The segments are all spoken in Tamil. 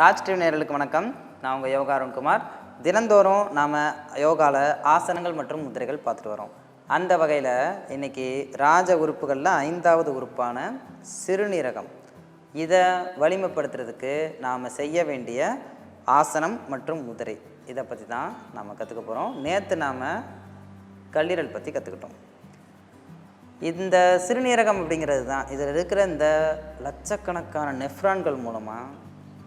ராஜ் டிவி நேயர்களுக்கு வணக்கம். நான் உங்கள் யோகா அருண்குமார். தினந்தோறும் நாம் யோகாவில் ஆசனங்கள் மற்றும் முத்திரைகள் பார்த்துட்டு வரோம். அந்த வகையில் இன்றைக்கி ராஜ உறுப்புகளில் 5வது உறுப்பான சிறுநீரகம், இதை வலிமைப்படுத்துறதுக்கு நாம் செய்ய வேண்டிய ஆசனம் மற்றும் முதிரை, இதை பற்றி தான் நாம் கற்றுக்க போகிறோம். நேற்று நாம் கல்லீரல் பற்றி கற்றுக்கிட்டோம். இந்த சிறுநீரகம் அப்படிங்கிறது தான் இதில் இருக்கிற இந்த லட்சக்கணக்கான நெஃப்ரான்கள் மூலமாக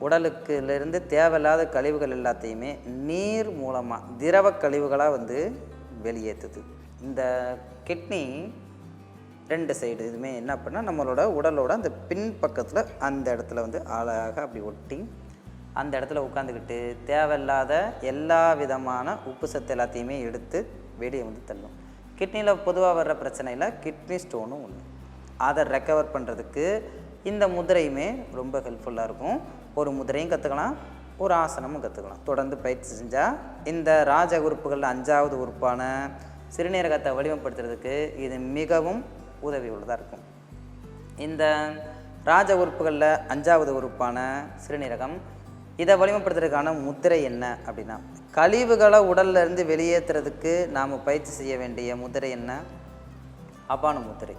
உடலுக்குலேருந்து தேவையில்லாத கழிவுகள் எல்லாத்தையுமே நீர் மூலமாக திரவ கழிவுகளாக வெளியேற்றுது. இந்த கிட்னி 2 சைடு இதுவுமே என்ன பண்ணால் நம்மளோட உடலோட அந்த பின் பக்கத்தில் அந்த இடத்துல அழகாக அப்படி ஒட்டி அந்த இடத்துல உட்காந்துக்கிட்டு தேவையில்லாத எல்லா விதமான உப்பு சத்து எல்லாத்தையுமே எடுத்து வெளியே தள்ளும். கிட்னியில் பொதுவாக வர்ற பிரச்சனையில் கிட்னி ஸ்டோனும் ஒன்று. அதை ரெக்கவர் பண்ணுறதுக்கு இந்த முதிரையுமே ரொம்ப ஹெல்ப்ஃபுல்லாக இருக்கும். ஒரு முதிரையும் கற்றுக்கலாம், ஒரு ஆசனமும் கற்றுக்கலாம். தொடர்ந்து பயிற்சி செஞ்சால் இந்த ராஜ உறுப்புகளில் 5வது உறுப்பான சிறுநீரகத்தை வலிமைப்படுத்துறதுக்கு இது மிகவும் உதவி உள்ளதாக இருக்கும். இந்த ராஜ உறுப்புகளில் 5வது உறுப்பான சிறுநீரகம், இதை வலிமைப்படுத்துறதுக்கான முத்திரை என்ன அப்படின்னா, கழிவுகளை உடல்ல இருந்து வெளியேற்றுறதுக்கு நாம் பயிற்சி செய்ய வேண்டிய முத்திரை என்ன? அபான முத்திரை.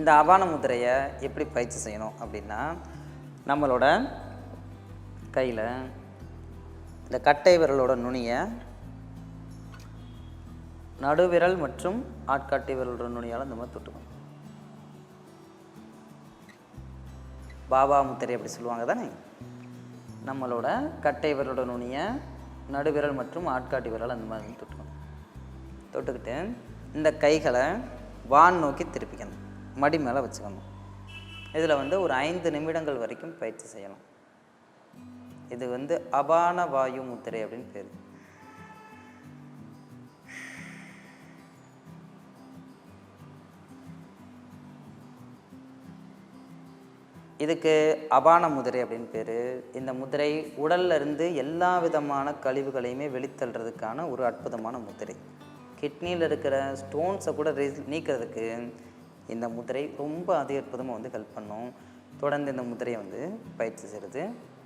இந்த அபான முத்திரையை எப்படி பயிற்சி செய்யணும் அப்படின்னா, நம்மளோட கையில் இந்த கட்டை விரலோட நுனியை நடுவிரல் மற்றும் ஆட்காட்டி விரலோட நுனியால் இந்த மாதிரி தொட்டுக்கணும். பாபா முத்திரை அப்படி சொல்லுவாங்க தானே. நம்மளோட கட்டை விரலோட நுனியை நடுவிரல் மற்றும் ஆட்காட்டி விரல் அந்த மாதிரி தொட்டுக்கணும். தொட்டுக்கிட்டு இந்த கைகளை வான் நோக்கி திருப்பிக்கணும், மடி மேலே வச்சுக்கணும். இதில் ஒரு 5 நிமிடங்கள் வரைக்கும் பயிற்சி செய்யலாம். இது அபான வாயு முத்திரை அப்படின்னு பேர். இதுக்கு அபான முதிரை அப்படின்னு பேர். இந்த முதிரை உடல்ல இருந்து எல்லா விதமான கழிவுகளையுமே வெளித்தள்ளுறதுக்கான ஒரு அற்புதமான முதிரை. கிட்னியில் இருக்கிற ஸ்டோன்ஸை கூட நீக்கிறதுக்கு இந்த முதிரை ரொம்ப அற்புதமாக ஹெல்ப் பண்ணும். தொடர்ந்து இந்த முதிரையை பயிற்சி செய்கிறது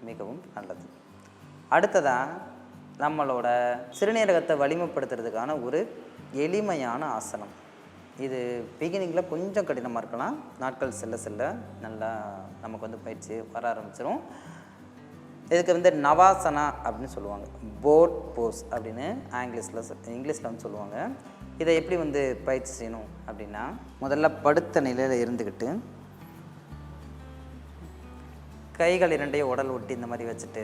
மிகவும் நல்லது. அடுத்ததாக நம்மளோட சிறுநீரகத்தை வலிமைப்படுத்துறதுக்கான ஒரு எளிமையான ஆசனம். இது பிகினிங்கில் கொஞ்சம் கடினமாக இருக்கலாம். நாட்கள் செல்ல செல்ல நல்லா நமக்கு பயிற்சி வர ஆரம்பிச்சிடும். இதுக்கு நவாசனா அப்படின்னு சொல்லுவாங்க, போட் போஸ் அப்படின்னு இங்கிலீஷில் சொல்லுவாங்க. இதை எப்படி பயிற்சி செய்யணும் அப்படின்னா, முதல்ல படுத்த நிலையில் இருந்துக்கிட்டு கைகள் 2ஐயும் உடல் ஒட்டி இந்த மாதிரி வச்சுட்டு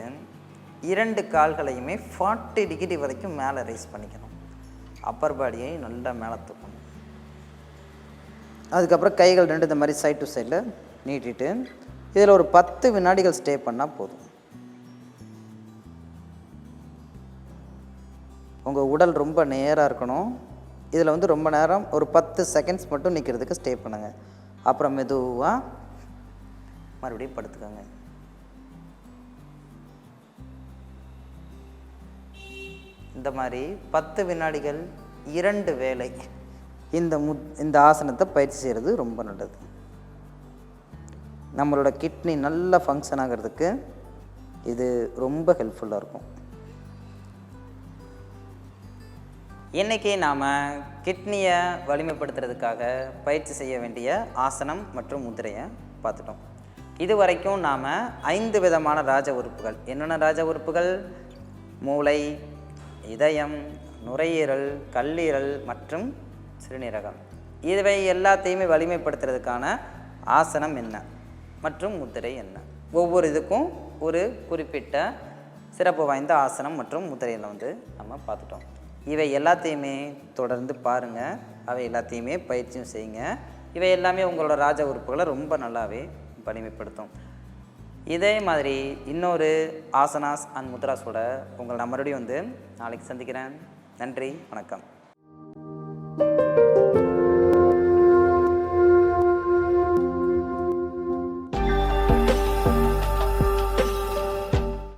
2 கால்களையுமே 40 டிகிரி வரைக்கும் மேலே ரைஸ் பண்ணிக்கணும். அப்பர் பாடியை நல்லா மேலே தூக்கணும். அதுக்கப்புறம் கைகள் 2 இந்த மாதிரி சைட் டு சைடில் நீட்டிட்டு இதில் ஒரு 10 வினாடிகள் ஸ்டே பண்ணால் போதும். உங்கள் உடல் ரொம்ப நேராக இருக்கணும். இதில் ரொம்ப நேரம் ஒரு 10 செகண்ட்ஸ் மட்டும் நிற்கிறதுக்கு ஸ்டே பண்ணுங்கள். அப்புறம் மெதுவாக மறுபடியும் படுத்துக்கோங்க. இந்த மாதிரி 10 வினாடிகள் 2 வேளை இந்த ஆசனத்தை பயிற்சி செய்கிறது ரொம்ப நல்லது. நம்மளோட கிட்னி நல்லா ஃபங்க்ஷன் ஆகிறதுக்கு இது ரொம்ப ஹெல்ப்ஃபுல்லாக இருக்கும். இன்றைக்கி நாம் கிட்னியை வலிமைப்படுத்துறதுக்காக பயிற்சி செய்ய வேண்டிய ஆசனம் மற்றும் முதிரையை பார்த்துட்டோம். இது வரைக்கும் நாம் 5 விதமான ராஜ உறுப்புகள், என்னென்ன ராஜ உறுப்புகள்? மூளை, இதயம், நுரையீரல், கல்லீரல் மற்றும் சிறுநீரகம். இவை எல்லாத்தையுமே வலிமைப்படுத்துறதுக்கான ஆசனம் என்ன மற்றும் முதிரை என்ன? ஒவ்வொரு இதுக்கும் ஒரு குறிப்பிட்ட சிறப்பு வாய்ந்த ஆசனம் மற்றும் முதிரையில் நம்ம பார்த்துட்டோம். இவை எல்லாத்தையுமே தொடர்ந்து பாருங்கள், அவை எல்லாத்தையுமே பயிற்சியும் செய்யுங்க. இவை எல்லாமே உங்களோட ராஜ உறுப்புகளை ரொம்ப நல்லாவே வலிமைப்படுத்தும். இதே மாதிரி இன்னொரு ஆசனாஸ் அண்ட் முத்ராஸோட உங்களை நான் மறுபடியும் நாளைக்கு சந்திக்கிறேன். நன்றி, வணக்கம்.